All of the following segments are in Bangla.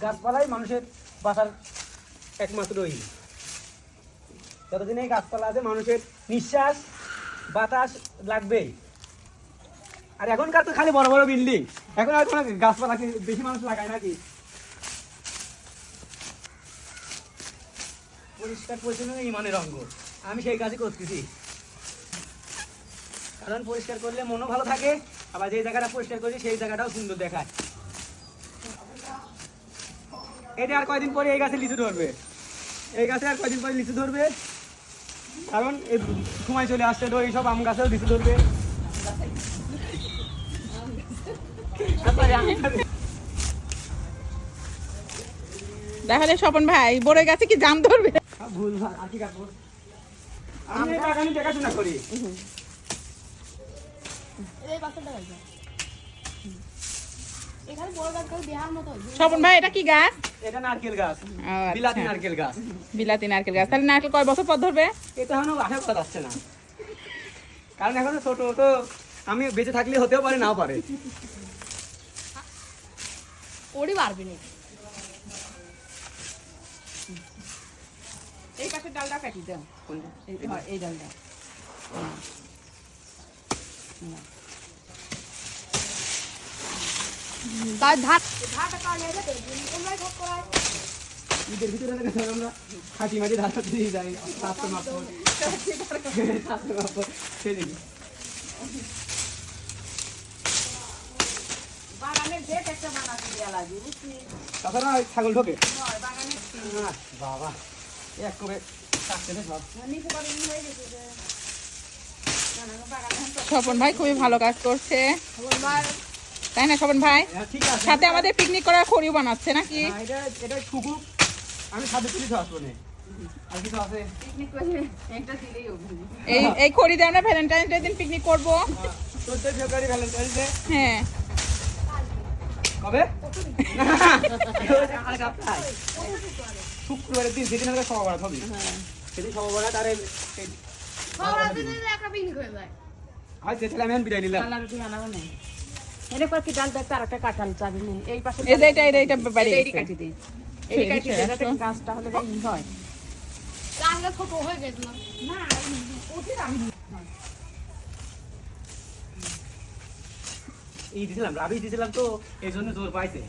গাছপালাই মানুষের বাঁচার একমাত্র যতদিন এই গাছপালা আছে মানুষের নিঃশ্বাস বাতাস লাগবেই। আর এখনকার তো খালি বড় বড় বিল্ডিং, এখন আর কোনো গাছপালা বেশি মানুষ লাগায় নাকি? পরিষ্কার পরিচ্ছন্ন ইমানের অঙ্গ, আমি সেই কাজই করতেছি। কারণ পরিষ্কার করলে মনও ভালো থাকে, আবার যে জায়গাটা পরিষ্কার করি সেই জায়গাটাও সুন্দর দেখায়। এটা আর কয়দিন পরে এই গাছে লিচু ধরবে, এই গাছে আর কয়দিন পরে লিচু ধরবে, কারণ এই সময় চলে আসছে তো এইসব আম গাছেও লিচু ধরবে। তাহলে স্বপন ভাই বড় গাছে কি জাম ধরবে? ভুল ভাল, আর কি কাটবো? আমি এই বাগানে দেখাশোনা করি। স্বপন ভাই এটা কি গাছ? এটা নারকেল গাছ, আচ্ছা। বিলাতি নারকেল গাছ। বিলাতি নারকেল গাছ। তাহলে নারকেল কয় বছর পর ধরবে? এটা এখনো আশা করা যাচ্ছে না, কারণ এখনো ছোট, তো আমি বেঁচে থাকলে হতেও পারে নাও পারে। ওরই পারবি না। এই পাশের ডালটা কাটি দাও, এই ডালটা। তার ধার ঈদের ভিতরে আমরা হাঁটি মাটি ধার দিয়ে যাই, স্বাস্থ্য মাপন সেদিন তাছাড়া ছাগল ঢোকে বাবা এক করে কাটতে সব। স্বপন ভাই খুবই ভালো কাজ করছে, তাই না স্বপন ভাই? ঠিক আছে, সাথে আমাদের পিকনিক করার খড়িও বানাচ্ছে নাকি? এটা ঠুকুক, আমি সাথে তুলি আসবো না। আর কিছু আছে? এই খড়ি দিয়ে আমরা ভ্যালেন্টাইন ডে দিন পিকনিক করবো। 14 ফেব্রুয়ারি ভ্যালেন্টাইন্স ডে। হ্যাঁ, কবে? শুক্রবারের দিন, যেদিন আমরা সভা বরাত হবে সেদিন সভা বরাত। আর তাহলে আমি বিদায় নিলাম। এই যে এটা বাড়ি কাটি দিই, গাছটা হলে হয়। ছোট হয়ে গেছিল এই দিছিলাম, রাবি দিছিলাম, তো এই জন্য জোর পাইছে।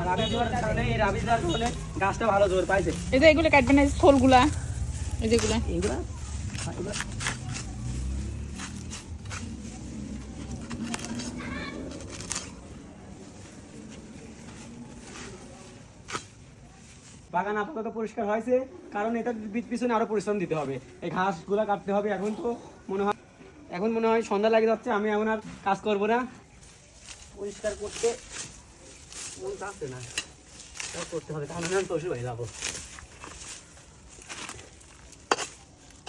রাবি দেওয়ার কারণে, এই রাবি দেওয়ার কারণে গাছটা ভালো জোর পাইছে। এই যে এগুলো কাটবে না, খোলগুলা, এই যেগুলা এইগুলা বাগান আপাতত পরিষ্কার হয়েছে, কারণ এটা পিছনে আরো পরিশ্রম দিতে হবে, এই ঘাসগুলা কাটতে হবে। এখন মনে হয় সন্ধ্যা লাগে যাচ্ছে, আমি এখন আর কাজ করবো না। পরিষ্কার করতে মন চাচ্ছে না, করতে হবে, কারণ আমি শ্বশুর বাড়ি যাবো।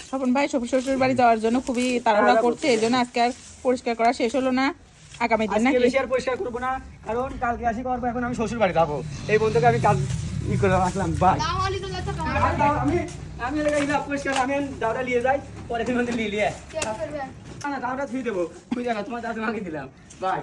স্বপন ভাই শ্বশুর বাড়ি যাওয়ার জন্য খুবই তাড়াহুড়া করছে, এই জন্য আজকে আর পরিষ্কার করা শেষ হলো না। আগামী দিন আজকে বেশি আর পরিষ্কার করবো না, কারণ কালকে আসি করবো। এখন আমি শ্বশুর বাড়ি যাবো, এই বন্ধুকে আমি কাজ করে রাখলাম। বাই। আমি পরিষ্কার, আমি দাওটা নিয়ে যাই, পরে তুমি নিয়ে না দাওটা ছুঁয়ে দেবো, ছুঁয়ে যাবো, তোমার দাদা মাকে দিলাম। বাই।